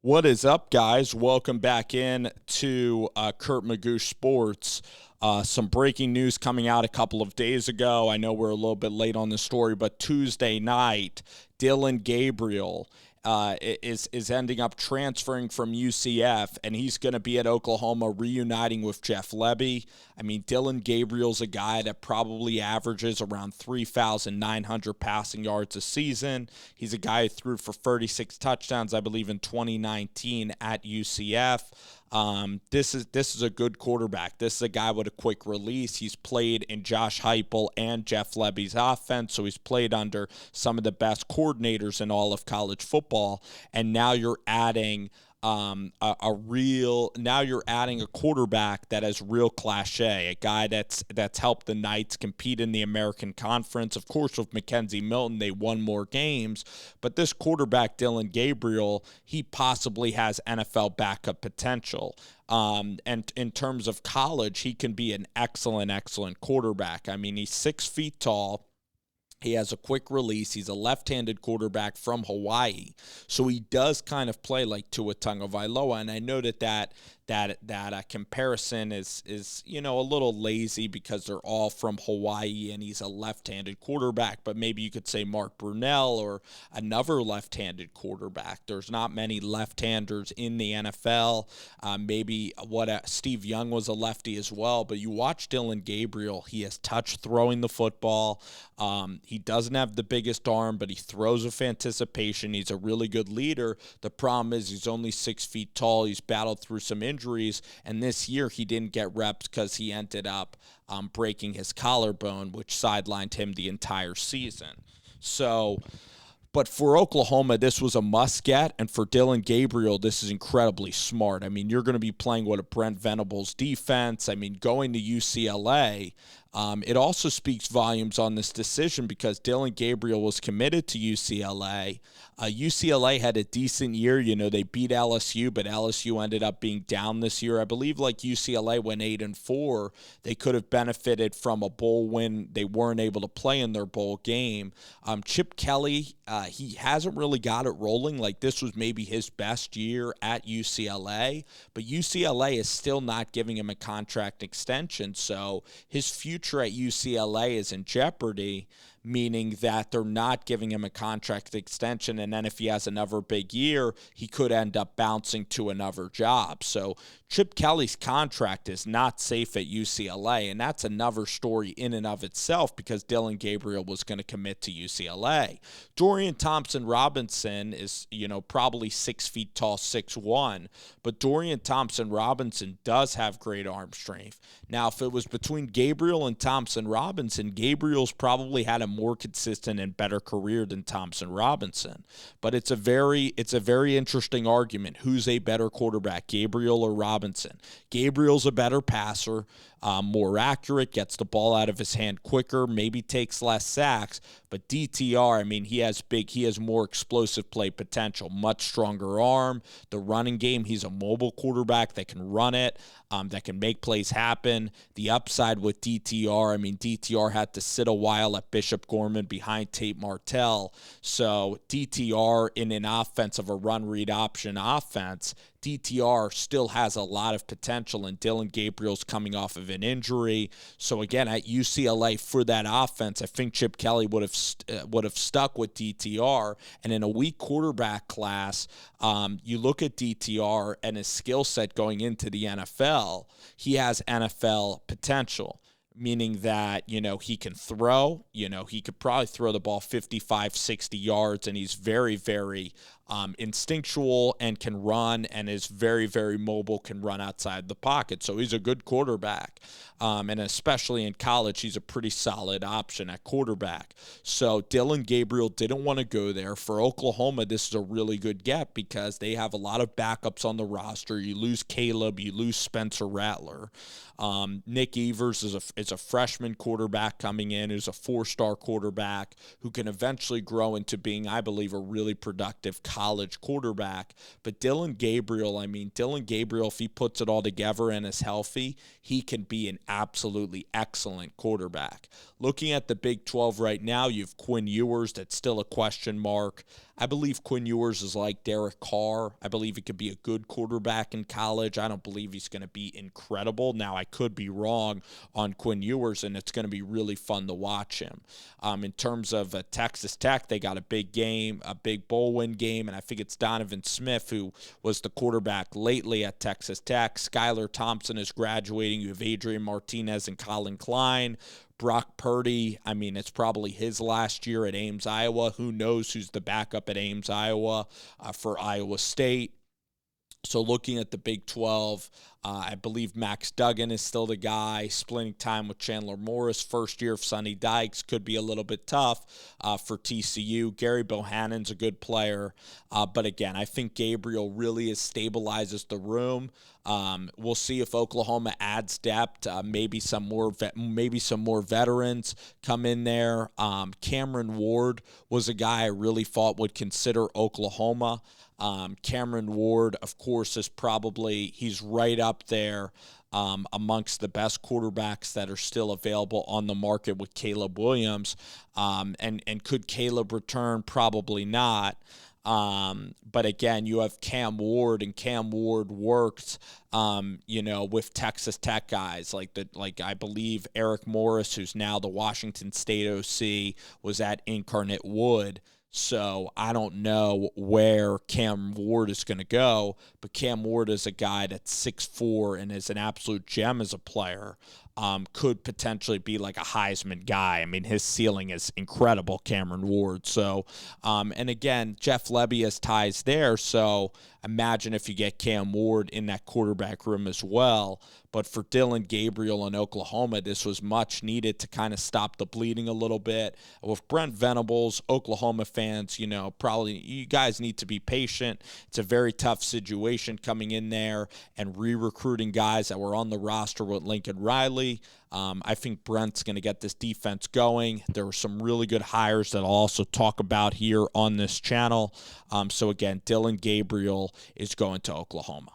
What is up, guys? Welcome back in to Kurt Magoosh Sports. Some breaking news coming out a couple of days ago. I know we're a little bit late on the story, but Tuesday night, Dillon Gabriel is ending up transferring from UCF, and he's going to be at Oklahoma reuniting with Jeff Lebby. I mean, Dillon Gabriel's a guy that probably averages around 3,900 passing yards a season. He's a guy who threw for 36 touchdowns, I believe, in 2019 at UCF. This is a good quarterback. This is a guy with a quick release. He's played in Josh Heupel and Jeff Lebby's offense, so he's played under some of the best coordinators in all of college football. And now you're adding now you're adding a quarterback that has real cachet, a guy that's helped the Knights compete in the American Conference. Of course, with Mackenzie Milton, they won more games, but this quarterback, Dillon Gabriel, he possibly has NFL backup potential. And in terms of college, he can be an excellent quarterback. I mean, he's 6 feet tall. He has a quick release. He's a left-handed quarterback from Hawaii, so he does kind of play like Tua Tagovailoa. And I know that comparison is a little lazy because they're all from Hawaii and he's a left-handed quarterback. But maybe you could say Mark Brunell or another left-handed quarterback. There's not many left-handers in the NFL. Maybe Steve Young was a lefty as well. But you watch Dillon Gabriel; he has touch throwing the football. He doesn't have the biggest arm, but he throws with anticipation. He's a really good leader. The problem is he's only 6 feet tall. He's battled through some injuries, and this year he didn't get reps because he ended up breaking his collarbone, which sidelined him the entire season. But for Oklahoma, this was a must-get, and for Dillon Gabriel, this is incredibly smart. I mean, you're going to be playing with a Brent Venables defense. I mean, going to UCLA, it also speaks volumes on this decision because Dillon Gabriel was committed to UCLA. UCLA had a decent year. They beat LSU, but LSU ended up being down this year. I believe like UCLA went 8-4. They could have benefited from a bowl win. They weren't able to play in their bowl game. Chip Kelly, he hasn't really got it rolling. Like this was maybe his best year at UCLA, but UCLA is still not giving him a contract extension. So his future at UCLA is in jeopardy, meaning that they're not giving him a contract extension. And then if he has another big year, he could end up bouncing to another job. So Chip Kelly's contract is not safe at UCLA, and that's another story in and of itself because Dillon Gabriel was going to commit to UCLA. Dorian Thompson-Robinson is, probably 6 feet tall, 6'1", but Dorian Thompson-Robinson does have great arm strength. Now, if it was between Gabriel and Thompson-Robinson, Gabriel's probably had a more consistent and better career than Thompson-Robinson. But it's a very interesting argument. Who's a better quarterback, Gabriel or Robinson? Gabriel's a better passer, more accurate, gets the ball out of his hand quicker, maybe takes less sacks. But DTR, I mean, he has more explosive play potential, much stronger arm. The running game, he's a mobile quarterback that can run it, that can make plays happen. The upside with DTR, I mean, DTR had to sit a while at Bishop Gorman behind Tate Martell. So DTR in an offense of a run-read option offense, DTR still has a lot of potential, and Dillon Gabriel's coming off of an injury. So again, at UCLA for that offense, I think Chip Kelly would have stuck with DTR. And in a weak quarterback class, you look at DTR and his skill set going into the NFL. He has NFL potential, meaning that, he can throw. He could probably throw the ball 55, 60 yards, and he's very, very instinctual and can run and is very, very mobile, can run outside the pocket. So he's a good quarterback. And especially in college, he's a pretty solid option at quarterback. So Dillon Gabriel didn't want to go there. For Oklahoma, this is a really good get because they have a lot of backups on the roster. You lose Caleb, you lose Spencer Rattler. Nick Evers is a freshman quarterback coming in who's a 4-star quarterback who can eventually grow into being, I believe, a really productive college quarterback. But Dillon Gabriel, if he puts it all together and is healthy, he can be an absolutely excellent quarterback. Looking at the Big 12 right now, you have Quinn Ewers, that's still a question mark. I believe Quinn Ewers is like Derek Carr. I believe he could be a good quarterback in college. I don't believe he's going to be incredible. Now, I could be wrong on Quinn Ewers, and it's going to be really fun to watch him. In terms of Texas Tech, they got a big game, a big bowl win game, and I think it's Donovan Smith, who was the quarterback lately at Texas Tech. Skylar Thompson is graduating. You have Adrian Martinez and Colin Klein. Brock Purdy, I mean, it's probably his last year at Ames, Iowa. Who knows who's the backup at Ames, Iowa for Iowa State. So looking at the Big 12, I believe Max Duggan is still the guy. Splitting time with Chandler Morris. First year of Sonny Dykes could be a little bit tough for TCU. Gary Bohannon's a good player. But again, I think Gabriel really stabilizes the room. We'll see if Oklahoma adds depth. Maybe some more veterans come in there. Cameron Ward was a guy I really thought would consider Oklahoma. Cameron Ward, of course, he's right up there amongst the best quarterbacks that are still available on the market with Caleb Williams. And could Caleb return? Probably not. But again, you have Cam Ward, and Cam Ward worked, with Texas Tech guys like I believe Eric Morris, who's now the Washington State OC, was at Incarnate Wood. So I don't know where Cam Ward is going to go, but Cam Ward is a guy that's 6'4" and is an absolute gem as a player. Could potentially be like a Heisman guy. I mean, his ceiling is incredible, Cameron Ward. So, and again, Jeff Lebby has ties there. So imagine if you get Cam Ward in that quarterback room as well. But for Dillon Gabriel in Oklahoma, this was much needed to kind of stop the bleeding a little bit. With Brent Venables, Oklahoma fans, probably you guys need to be patient. It's a very tough situation coming in there and re-recruiting guys that were on the roster with Lincoln Riley. I think Brent's going to get this defense going. There were some really good hires that I'll also talk about here on this channel. So again, Dillon Gabriel is going to Oklahoma.